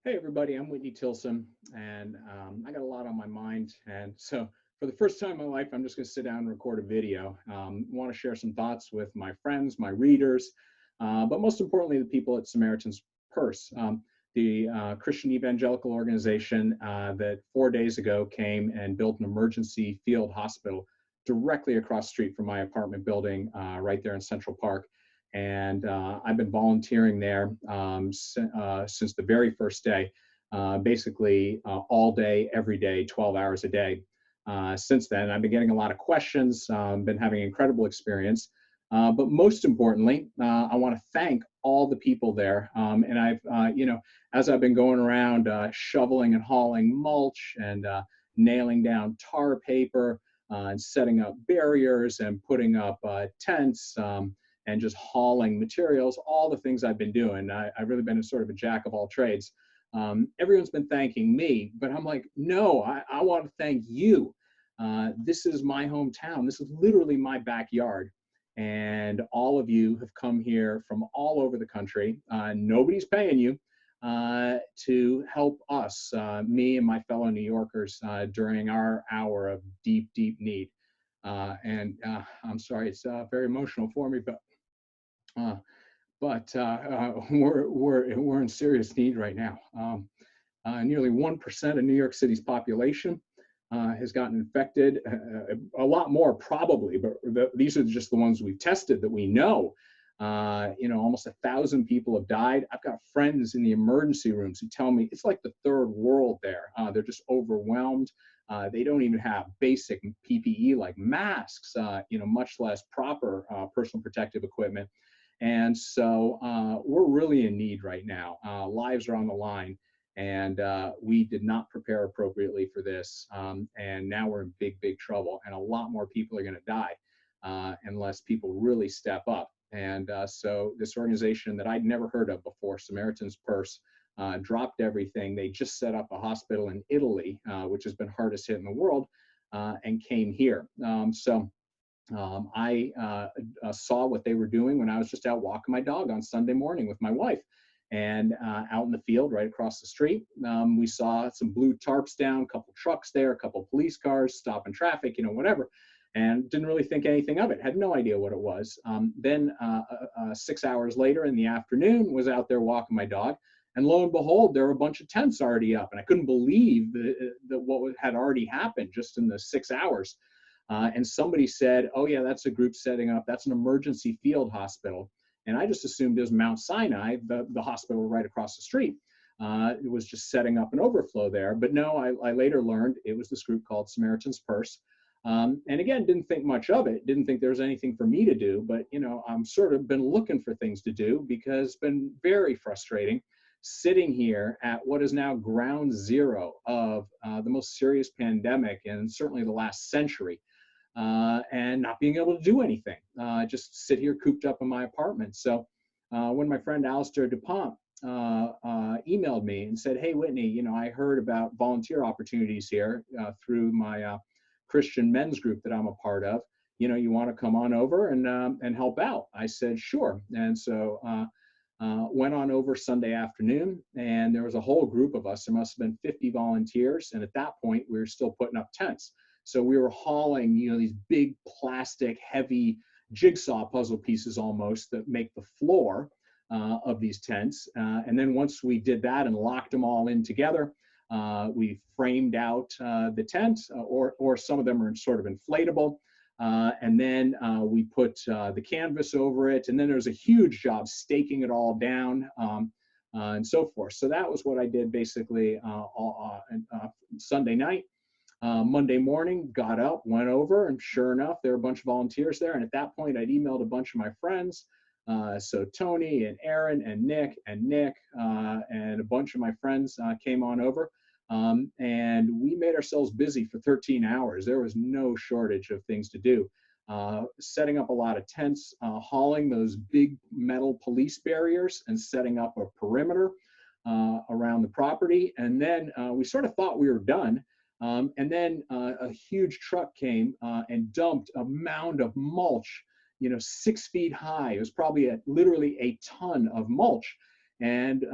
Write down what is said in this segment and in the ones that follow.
Hey everybody, I'm Whitney Tilson, and I got a lot on my mind. And so, for the first time in my life, I'm just going to sit down and record a video. Want to share some thoughts with my friends, my readers, but most importantly, the people at Samaritan's Purse, the Christian evangelical organization that 4 days ago came and built an emergency field hospital directly across the street from my apartment building, right there in Central Park. And I've been volunteering there since the very first day, basically all day, every day, 12 hours a day. Since then, I've been getting a lot of questions, been having incredible experience. But most importantly, I want to thank all the people there. And as I've been going around shoveling and hauling mulch and nailing down tar paper and setting up barriers and putting up tents, and just hauling materials, all the things I've been doing. I've really been a sort of a jack of all trades. Everyone's been thanking me, but I'm like, no, I want to thank you. This is my hometown. This is literally my backyard. And all of you have come here from all over the country. Nobody's paying you to help us, me and my fellow New Yorkers, during our hour of deep, deep need. I'm sorry, it's very emotional for me, uh, but we're in serious need right now. Nearly 1% of New York City's population has gotten infected. A lot more probably, but these are just the ones we've tested that we know. Almost 1,000 people have died. I've got friends in the emergency rooms who tell me it's like the third world there. They're just overwhelmed. They don't even have basic PPE like masks, much less proper personal protective equipment. And so we're really in need right now. Lives are on the line, and we did not prepare appropriately for this. And now we're in big, big trouble. And a lot more people are going to die unless people really step up. And so this organization that I'd never heard of before, Samaritan's Purse, dropped everything. They just set up a hospital in Italy, which has been hardest hit in the world, and came here. I saw what they were doing when I was just out walking my dog on Sunday morning with my wife. And out in the field right across the street, we saw some blue tarps down, a couple trucks there, a couple police cars stopping traffic, whatever. And didn't really think anything of it, had no idea what it was. Then 6 hours later in the afternoon, was out there walking my dog. And lo and behold, there were a bunch of tents already up. And I couldn't believe that what had already happened just in the 6 hours. And somebody said, oh yeah, that's a group setting up, that's an emergency field hospital. And I just assumed it was Mount Sinai, the hospital right across the street. It was just setting up an overflow there. But no, I later learned it was this group called Samaritan's Purse. And again, didn't think much of it, didn't think there was anything for me to do, but I'm sort of been looking for things to do because it's been very frustrating sitting here at what is now ground zero of the most serious pandemic in certainly the last century. And not being able to do anything, just sit here cooped up in my apartment. So when my friend Alistair DuPont emailed me and said, hey, Whitney, I heard about volunteer opportunities here through my Christian men's group that I'm a part of. You want to come on over and help out? I said, sure. And so went on over Sunday afternoon, and there was a whole group of us. There must have been 50 volunteers. And at that point, we were still putting up tents. So we were hauling, these big plastic, heavy jigsaw puzzle pieces almost that make the floor of these tents. And then once we did that and locked them all in together, we framed out the tent, or some of them are sort of inflatable. And then we put the canvas over it. And then there was a huge job staking it all down and so forth. So that was what I did basically Sunday night. Monday morning, got up, went over, and sure enough, there were a bunch of volunteers there. And at that point, I'd emailed a bunch of my friends. So Tony and Aaron and Nick and a bunch of my friends came on over. And we made ourselves busy for 13 hours. There was no shortage of things to do. Setting up a lot of tents, hauling those big metal police barriers and setting up a perimeter around the property. And then we sort of thought we were done. And then a huge truck came and dumped a mound of mulch, 6 feet high. It was probably literally a ton of mulch. And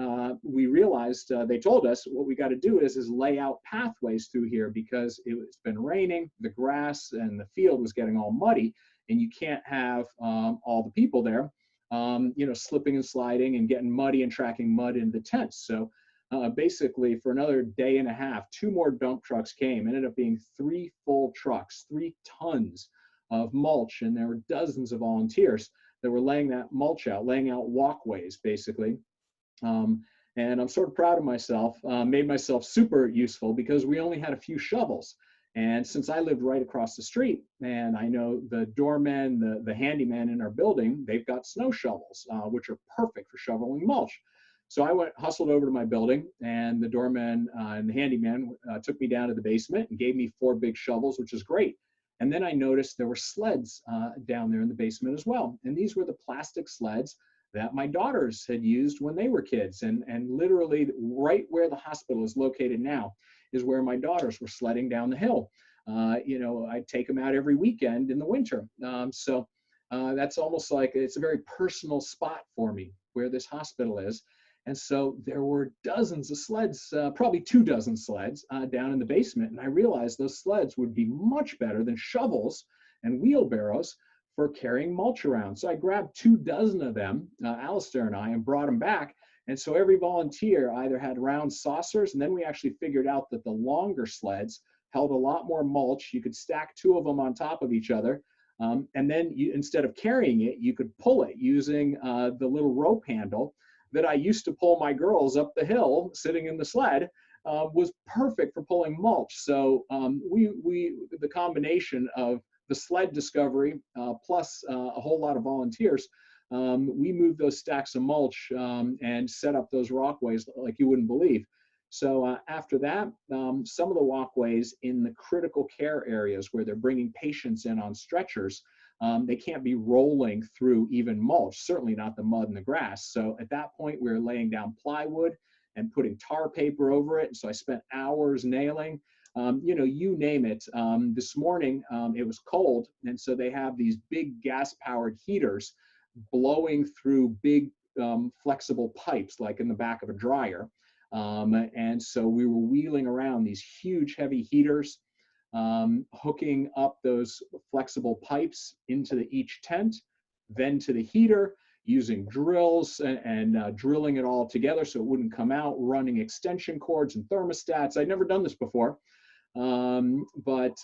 we realized, they told us what we got to do is lay out pathways through here because it's been raining, the grass and the field was getting all muddy, and you can't have all the people there, slipping and sliding and getting muddy and tracking mud into the tents. So basically, for another day and a half, 2 more dump trucks came. Ended up being 3 full trucks, 3 tons of mulch, and there were dozens of volunteers that were laying that mulch out, laying out walkways, basically. And I'm sort of proud of myself, made myself super useful because we only had a few shovels. And since I lived right across the street, and I know the doormen, the handyman in our building, they've got snow shovels, which are perfect for shoveling mulch. So I hustled over to my building, and the doorman and the handyman took me down to the basement and gave me 4 big shovels, which is great. And then I noticed there were sleds down there in the basement as well. And these were the plastic sleds that my daughters had used when they were kids. And literally right where the hospital is located now is where my daughters were sledding down the hill. I'd take them out every weekend in the winter. So that's almost like it's a very personal spot for me where this hospital is. And so there were dozens of sleds, probably 2 dozen sleds down in the basement. And I realized those sleds would be much better than shovels and wheelbarrows for carrying mulch around. So I grabbed 2 dozen of them, Alistair and I, and brought them back. And so every volunteer either had round saucers, and then we actually figured out that the longer sleds held a lot more mulch. You could stack 2 of them on top of each other. And then instead of carrying it, you could pull it using the little rope handle that I used to pull my girls up the hill sitting in the sled. Was perfect for pulling mulch. So the combination of the sled discovery plus a whole lot of volunteers, we moved those stacks of mulch and set up those walkways like you wouldn't believe. So after that, some of the walkways in the critical care areas where they're bringing patients in on stretchers, they can't be rolling through even mulch, certainly not the mud and the grass. So at that point, we were laying down plywood and putting tar paper over it. And so I spent hours nailing, you name it. This morning, it was cold. And so they have these big gas-powered heaters blowing through big flexible pipes, like in the back of a dryer. And so we were wheeling around these huge, heavy heaters, hooking up those flexible pipes into each tent, then to the heater, using drills and drilling it all together so it wouldn't come out, running extension cords and thermostats. I'd never done this before, but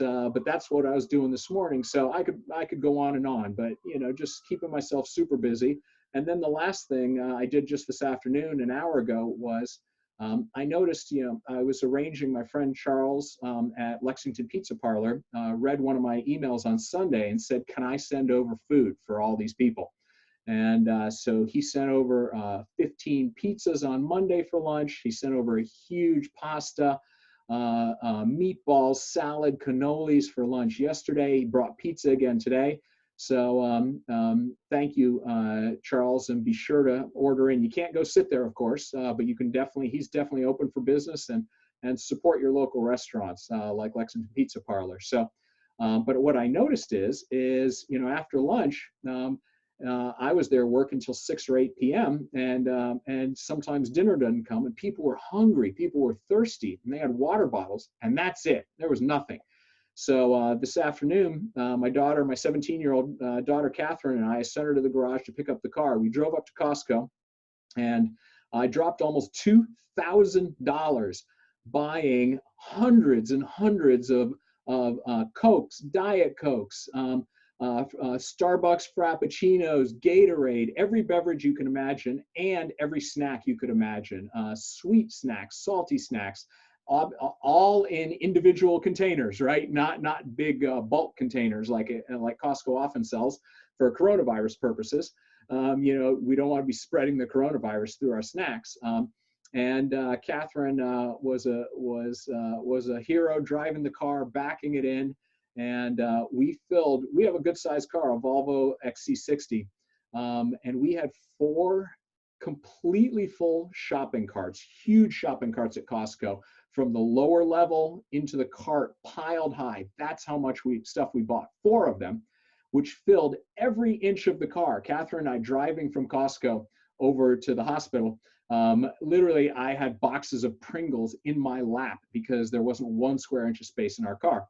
that's what I was doing this morning. So I could go on and on, but just keeping myself super busy. And then the last thing I did just this afternoon, an hour ago, was I noticed, I was arranging my friend Charles at Lexington Pizza Parlor, read one of my emails on Sunday and said, can I send over food for all these people? And so he sent over 15 pizzas on Monday for lunch. He sent over a huge pasta, meatballs, salad, cannolis for lunch yesterday. He brought pizza again today. So thank you, Charles, and be sure to order in. You can't go sit there, of course, but you can he's definitely open for business, and support your local restaurants like Lexington Pizza Parlor. So, but what I noticed is after lunch, I was there working until 6 or 8 p.m. and sometimes dinner doesn't come, and people were hungry, people were thirsty, and they had water bottles, and that's it. There was nothing. So this afternoon, my 17-year-old daughter, Catherine, and I sent her to the garage to pick up the car. We drove up to Costco, and I dropped almost $2,000 buying hundreds and hundreds of Cokes, Diet Cokes, Starbucks Frappuccinos, Gatorade, every beverage you can imagine, and every snack you could imagine, sweet snacks, salty snacks, all in individual containers, right? Not big bulk containers like Costco often sells for coronavirus purposes. We don't want to be spreading the coronavirus through our snacks. And Catherine was a hero, driving the car, backing it in, and we have a good sized car, a Volvo XC60, and we had 4 completely full shopping carts, huge shopping carts at Costco, from the lower level into the cart piled high. That's how much stuff we bought, 4 of them, which filled every inch of the car. Catherine and I driving from Costco over to the hospital, Literally, I had boxes of Pringles in my lap because there wasn't 1 square inch of space in our car.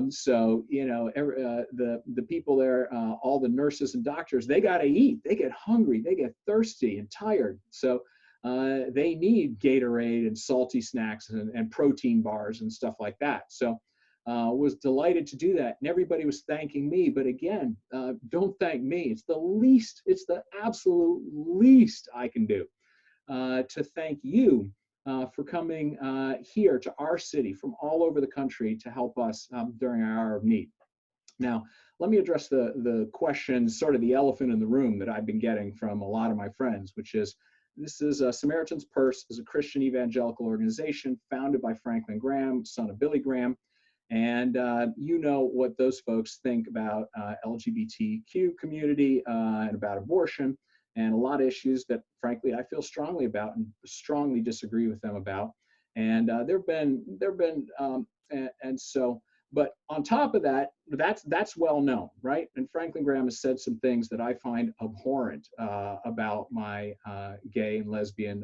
So the people there, all the nurses and doctors, they got to eat. They get hungry. They get thirsty and tired. So they need Gatorade and salty snacks and protein bars and stuff like that. So was delighted to do that, and everybody was thanking me. But again, don't thank me. It's the least. It's the absolute least I can do to thank you for coming here to our city from all over the country to help us during our hour of need. Now, let me address the question, sort of the elephant in the room that I've been getting from a lot of my friends, which is, this is Samaritan's Purse is a Christian evangelical organization founded by Franklin Graham, son of Billy Graham. And you know what those folks think about LGBTQ community and about abortion, and a lot of issues that, frankly, I feel strongly about and strongly disagree with them about. And but on top of that, that's well known, right? And Franklin Graham has said some things that I find abhorrent about my gay and lesbian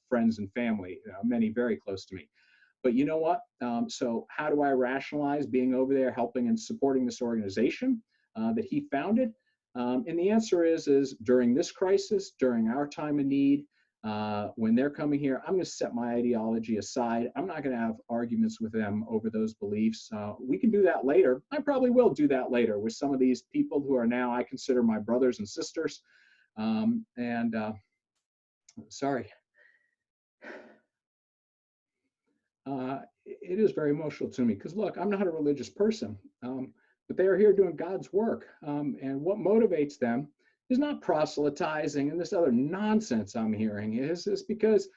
friends and family, many very close to me. But you know what? So how do I rationalize being over there helping and supporting this organization that he founded? And the answer is during this crisis, during our time of need, when they're coming here, I'm going to set my ideology aside. I'm not going to have arguments with them over those beliefs. We can do that later. I probably will do that later with some of these people who are now, I consider my brothers and sisters. Sorry. It is very emotional to me because, look, I'm not a religious person, but they are here doing God's work. And what motivates them is not proselytizing and this other nonsense I'm hearing, is because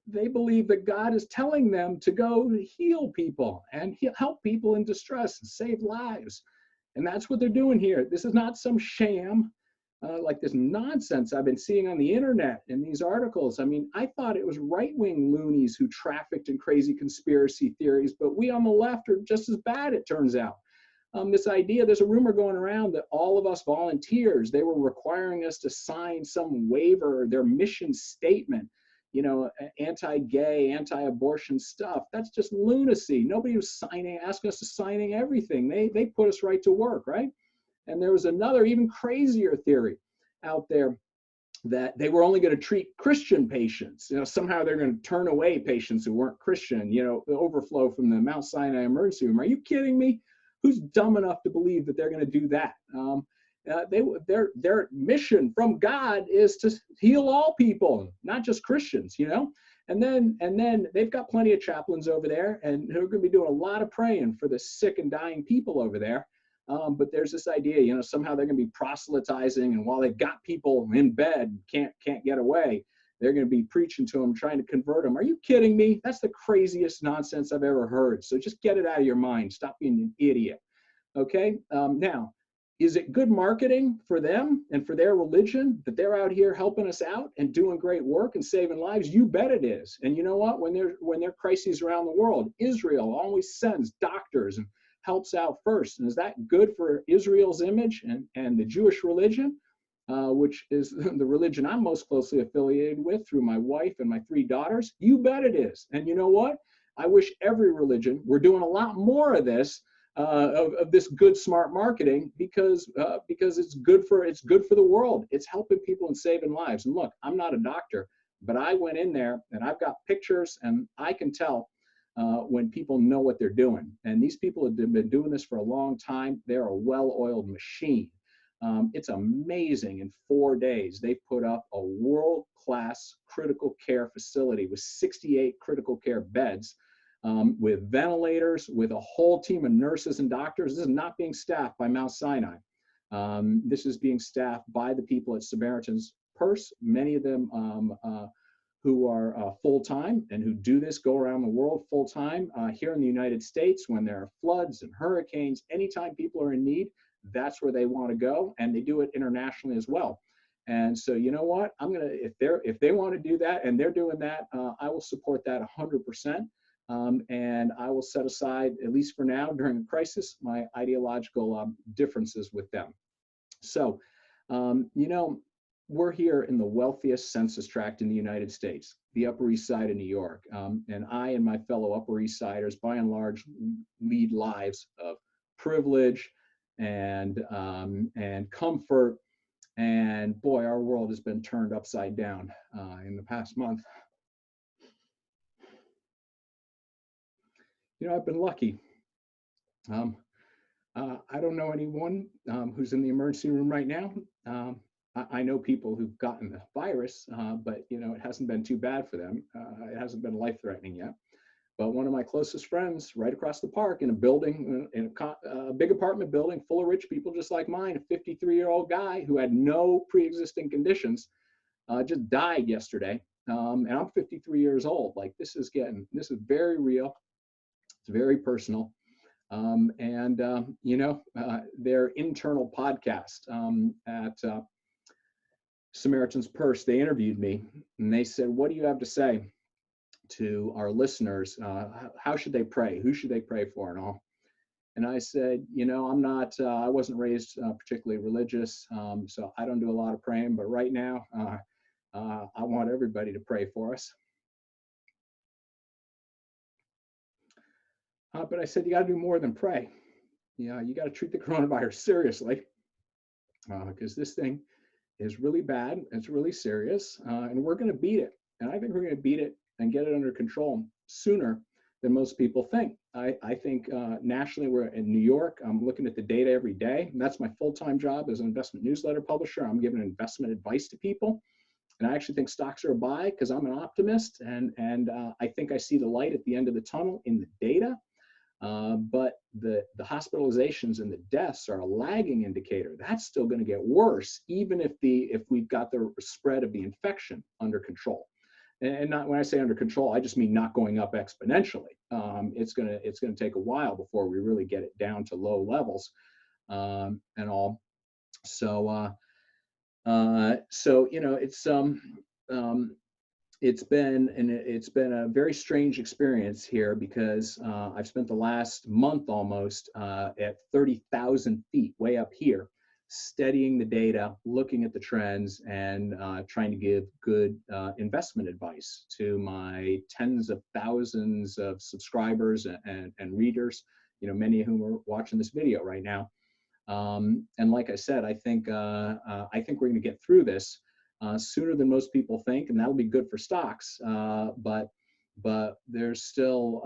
they believe that God is telling them to go heal people and help people in distress and save lives. And that's what they're doing here. This is not some sham. Like this nonsense I've been seeing on the internet in these articles. I mean, I thought it was right-wing loonies who trafficked in crazy conspiracy theories, but we on the left are just as bad, it turns out. This idea, there's a rumor going around that all of us volunteers, they were requiring us to sign some waiver, their mission statement, anti-gay, anti-abortion stuff. That's just lunacy. Nobody was asking us to signing everything. They put us right to work, right? And there was another even crazier theory out there that they were only going to treat Christian patients. Somehow they're going to turn away patients who weren't Christian, the overflow from the Mount Sinai emergency room. Are you kidding me? Who's dumb enough to believe that they're going to do that? Their mission from God is to heal all people, not just Christians, And then they've got plenty of chaplains over there, and who are going to be doing a lot of praying for the sick and dying people over there. But there's this idea, somehow they're going to be proselytizing, and while they've got people in bed, can't get away, they're going to be preaching to them, trying to convert them. Are you kidding me? That's the craziest nonsense I've ever heard. So just get it out of your mind. Stop being an idiot. Okay. Now, is it good marketing for them and for their religion that they're out here helping us out and doing great work and saving lives? You bet it is. And you know what? When there are crises around the world, Israel always sends doctors and helps out first. And is that good for Israel's image and the Jewish religion, which is the religion I'm most closely affiliated with through my wife and my 3 daughters? You bet it is. And you know what? I wish every religion were doing a lot more of this, of this good, smart marketing, because it's good for the world. It's helping people and saving lives. And look, I'm not a doctor, but I went in there and I've got pictures, and I can tell when people know what they're doing. And these people have been doing this for a long time. They're a well-oiled machine. It's amazing. In 4 days, they put up a world-class critical care facility with 68 critical care beds, with ventilators, with a whole team of nurses and doctors. This is not being staffed by Mount Sinai. This is being staffed by the people at Samaritan's Purse, many of them who are full-time and who do this, go around the world full-time. Here in the United States, when there are floods and hurricanes, anytime people are in need, that's where they want to go, and they do it internationally as well. And so, you know what? If they want to do that and they're doing that, I will support that 100%. And I will set aside, at least for now, during the crisis, my ideological differences with them. So, we're here in the wealthiest census tract in the United States, the Upper East Side of New York. And I and my fellow Upper East Siders, by and large, lead lives of privilege and comfort. And boy, our world has been turned upside down in the past month. You know, I've been lucky. I don't know anyone who's in the emergency room right now. I know people who've gotten the virus, but you know, it hasn't been too bad for them. It hasn't been life-threatening yet. But one of my closest friends, right across the park, in a building, in a big apartment building full of rich people just like mine, a 53-year-old guy who had no pre-existing conditions, just died yesterday. And I'm 53 years old. Like this is very real. It's very personal. You know, their internal podcast at Samaritan's Purse, they interviewed me and they said, what do you have to say to our listeners? How should they pray? Who should they pray for and all? And I said, you know, I wasn't raised particularly religious, so I don't do a lot of praying, but right now, I want everybody to pray for us. But I said, you got to do more than pray. Yeah, you got to treat the coronavirus seriously because this thing is really bad. It's really serious, and we're going to beat it. And I think we're going to beat it and get it under control sooner than most people think. I think nationally, we're in New York. I'm looking at the data every day. And that's my full-time job as an investment newsletter publisher. I'm giving investment advice to people. And I actually think stocks are a buy because I'm an optimist. And I think I see the light at the end of the tunnel in the data. But the hospitalizations and the deaths are a lagging indicator. That's still going to get worse, even if we've got the spread of the infection under control. And not when I say under control, I just mean not going up exponentially. It's gonna take a while before we really get it down to low levels and all. So you know, it's been a very strange experience here because I've spent the last month almost at 30,000 feet way up here, studying the data, looking at the trends, and trying to give good investment advice to my tens of thousands of subscribers and readers, you know, many of whom are watching this video right now. And like I said, I think we're going to get through this sooner than most people think, and that'll be good for stocks. But there's still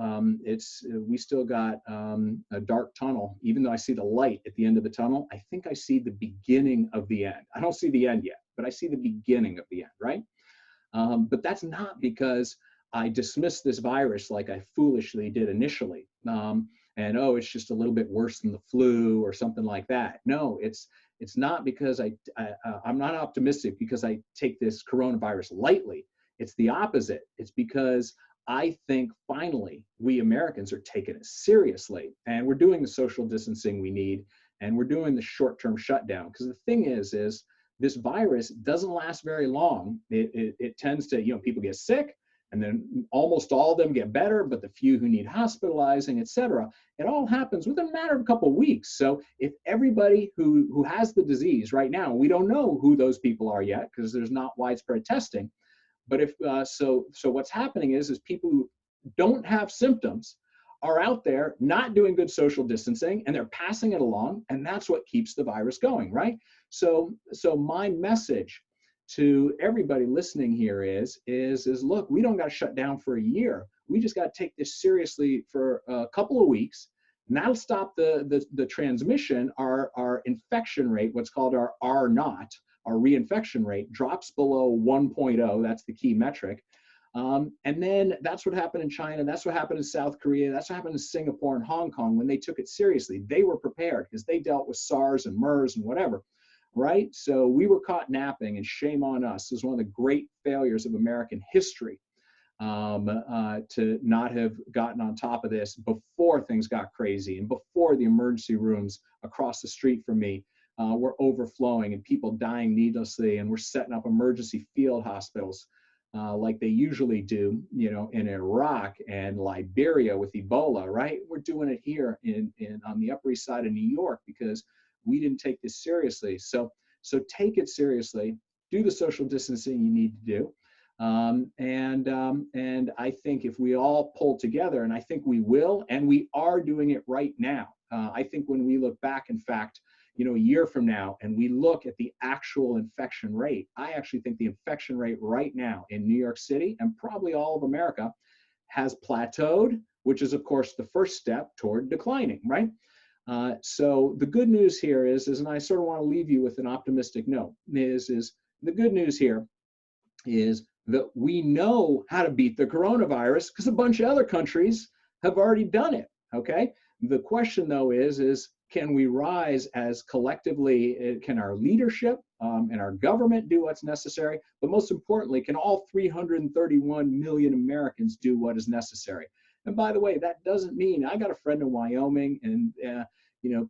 we still got a dark tunnel. Even though I see the light at the end of the tunnel, I think I see the beginning of the end. I don't see the end yet, but I see the beginning of the end, right? But that's not because I dismissed this virus like I foolishly did initially. And oh, it's just a little bit worse than the flu or something like that. No, it's not because I'm not optimistic because I take this coronavirus lightly. It's the opposite. It's because I think finally we Americans are taking it seriously, and we're doing the social distancing we need, and we're doing the short-term shutdown. Because the thing is this virus doesn't last very long. It tends to, you know, people get sick, and then almost all of them get better, but the few who need hospitalizing, et cetera, it all happens within a matter of a couple of weeks. So if everybody who has the disease right now, we don't know who those people are yet because there's not widespread testing. But if so what's happening is people who don't have symptoms are out there not doing good social distancing, and they're passing it along, and that's what keeps the virus going, right? So my message to everybody listening here is look, we don't got to shut down for a year. We just got to take this seriously for a couple of weeks, and that'll stop the transmission. Our infection rate, what's called our R0, our reinfection rate, drops below 1.0. That's the key metric. And then that's what happened in China. That's what happened in South Korea. That's what happened in Singapore and Hong Kong when they took it seriously. They were prepared because they dealt with SARS and MERS and whatever. Right? So we were caught napping, and shame on us. This is one of the great failures of American history to not have gotten on top of this before things got crazy and before the emergency rooms across the street from me were overflowing and people dying needlessly, and we're setting up emergency field hospitals like they usually do, you know, in Iraq and Liberia with Ebola, right? We're doing it here on the Upper East Side of New York because we didn't take this seriously. So take it seriously. do the social distancing you need to do. And I think if we all pull together, and I think we will, and we are doing it right now. I think when we look back, in fact, a year from now, and we look at the actual infection rate, I actually think the infection rate right now in New York City and probably all of America has plateaued, which is, of course, the first step toward declining, right? So the good news here is, and I sort of want to leave you with an optimistic note, is the good news here is that we know how to beat the coronavirus because a bunch of other countries have already done it, okay? The question, though, is can we rise as collectively, can our leadership and our government do what's necessary? But most importantly, can all 331 million Americans do what is necessary? And by the way, that doesn't mean, I got a friend in Wyoming, and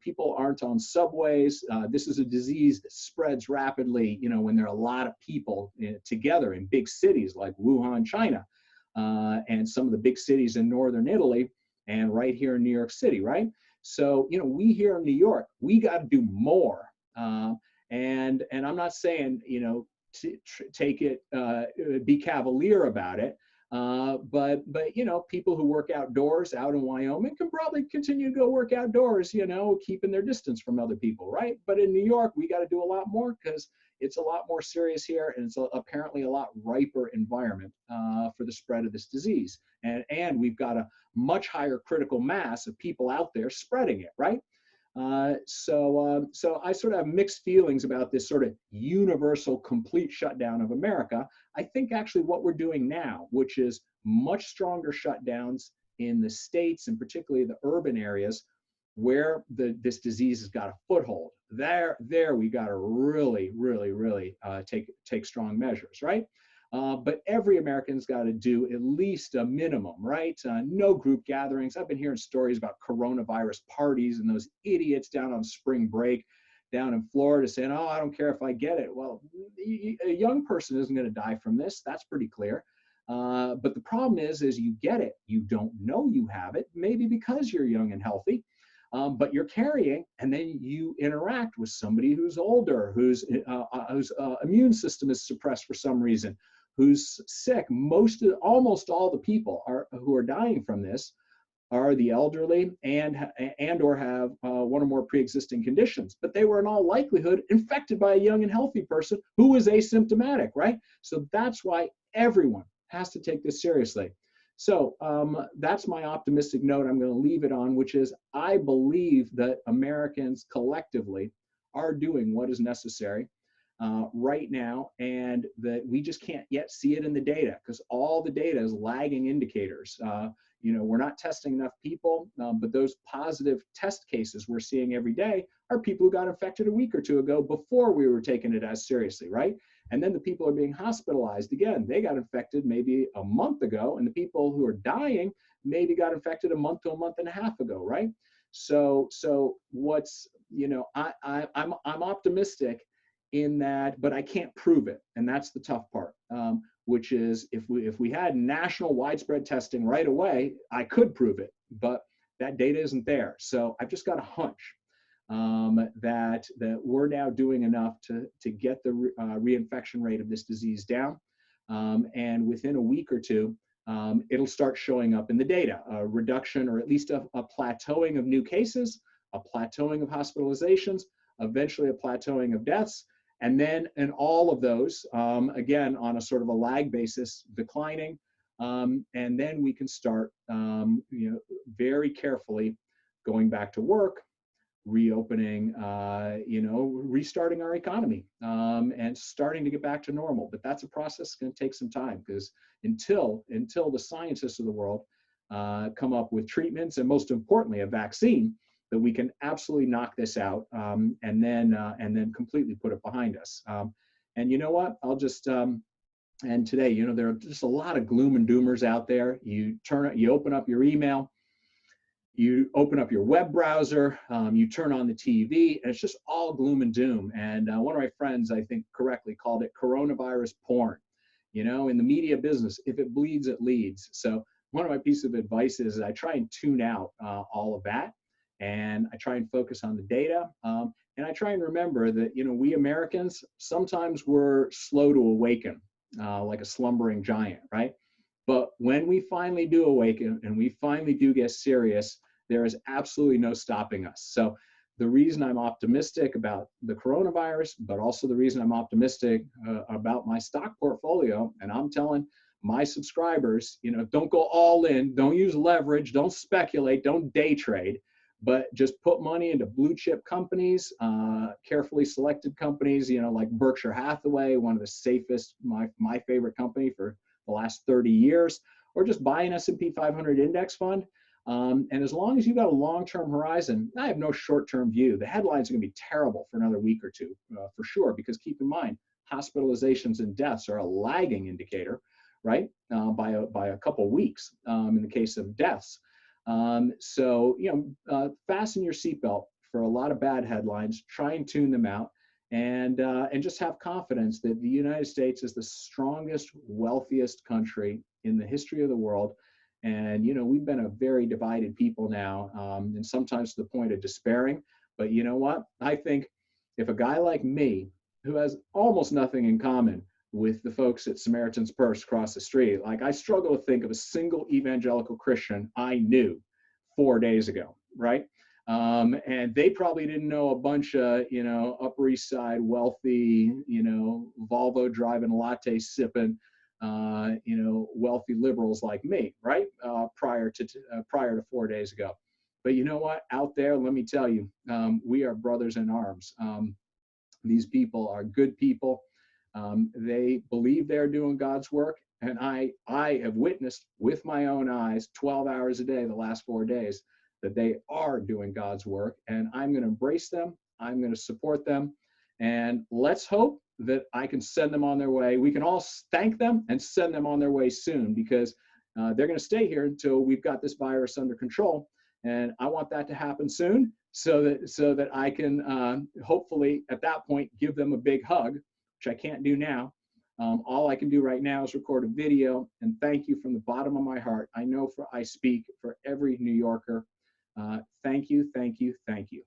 people aren't on subways. This is a disease that spreads rapidly, when there are a lot of people together in big cities like Wuhan, China, and some of the big cities in northern Italy, and right here in New York City, right? So, we here in New York, we got to do more. And I'm not saying, take it, be cavalier about it. But people who work outdoors out in Wyoming can probably continue to go work outdoors, keeping their distance from other people, right? But in New York, we got to do a lot more because it's a lot more serious here, and it's apparently a lot riper environment for the spread of this disease. And we've got a much higher critical mass of people out there spreading it, right? So I sort of have mixed feelings about this sort of universal complete shutdown of America. I think actually what we're doing now, which is much stronger shutdowns in the states, and particularly the urban areas where this disease has got a foothold, there we got to really take strong measures, right? But every American's got to do at least a minimum, right? No group gatherings. I've been hearing stories about coronavirus parties and those idiots down on spring break down in Florida saying, oh, I don't care if I get it. Well, a young person isn't going to die from this. That's pretty clear. But the problem is you get it. You don't know you have it, maybe because you're young and healthy. But you're carrying, and then you interact with somebody who's older, whose immune system is suppressed for some reason, who's sick. Almost all the people who are dying from this are the elderly and or have one or more pre-existing conditions, but they were in all likelihood infected by a young and healthy person who was asymptomatic, right? So that's why everyone has to take this seriously. So that's my optimistic note I'm going to leave it on, which is I believe that Americans collectively are doing what is necessary right now, and that we just can't yet see it in the data because all the data is lagging indicators. We're not testing enough people, but those positive test cases we're seeing every day are people who got infected a week or two ago before we were taking it as seriously, right? And then the people are being hospitalized again. They got infected maybe a month ago, and the people who are dying maybe got infected a month to a month and a half ago, right? So what's, I'm optimistic in that, but I can't prove it, and that's the tough part. Which is if we had national widespread testing right away, I could prove it, but that data isn't there. So I've just got a hunch that we're now doing enough to get the reinfection rate of this disease down, and within a week or two, it'll start showing up in the data, a reduction or at least a plateauing of new cases, a plateauing of hospitalizations, eventually a plateauing of deaths. And then in all of those, again, on a sort of a lag basis, declining. And then we can start, very carefully going back to work, reopening, restarting our economy, and starting to get back to normal. But that's a process that's going to take some time, because until the scientists of the world come up with treatments, and most importantly, a vaccine, that we can absolutely knock this out, and then completely put it behind us. And you know what? I'll just and today, there are just a lot of gloom and doomers out there. You open up your email, you open up your web browser, you turn on the TV, and it's just all gloom and doom. And one of my friends, I think correctly, called it coronavirus porn. In the media business, if it bleeds, it leads. So one of my pieces of advice is I try and tune out all of that. And I try and focus on the data. And And I try and remember that, we Americans, sometimes we're slow to awaken, like a slumbering giant, right? But when we finally do awaken and we finally do get serious, there is absolutely no stopping us. So the reason I'm optimistic about the coronavirus, but also the reason I'm optimistic about my stock portfolio, and I'm telling my subscribers, don't go all in, don't use leverage, don't speculate, don't day trade, but just put money into blue chip companies, carefully selected companies, like Berkshire Hathaway, one of the safest, my favorite company for the last 30 years, or just buy an S&P 500 index fund. And as long as you've got a long-term horizon, I have no short-term view. The headlines are going to be terrible for another week or two, for sure, because keep in mind, hospitalizations and deaths are a lagging indicator, right, by a couple weeks in the case of deaths. So, fasten your seatbelt for a lot of bad headlines, try and tune them out, and just have confidence that the United States is the strongest, wealthiest country in the history of the world. And, we've been a very divided people now, and sometimes to the point of despairing. But you know what? I think if a guy like me, who has almost nothing in common with the folks at Samaritan's Purse across the street, like I struggle to think of a single evangelical Christian I knew 4 days ago, right? And they probably didn't know a bunch of, Upper East Side wealthy, Volvo driving, latte sipping, wealthy liberals like me, right? Prior to 4 days ago. But you know what? Out there, let me tell you, we are brothers in arms. These people are good people. They believe they're doing God's work. And I have witnessed with my own eyes 12 hours a day the last 4 days that they are doing God's work. And I'm going to embrace them. I'm going to support them. And let's hope that I can send them on their way. We can all thank them and send them on their way soon, because they're going to stay here until we've got this virus under control. And I want that to happen soon, so that I can hopefully at that point give them a big hug, which I can't do now. All I can do right now is record a video and thank you from the bottom of my heart. I know I speak for every New Yorker. Thank you, thank you, thank you.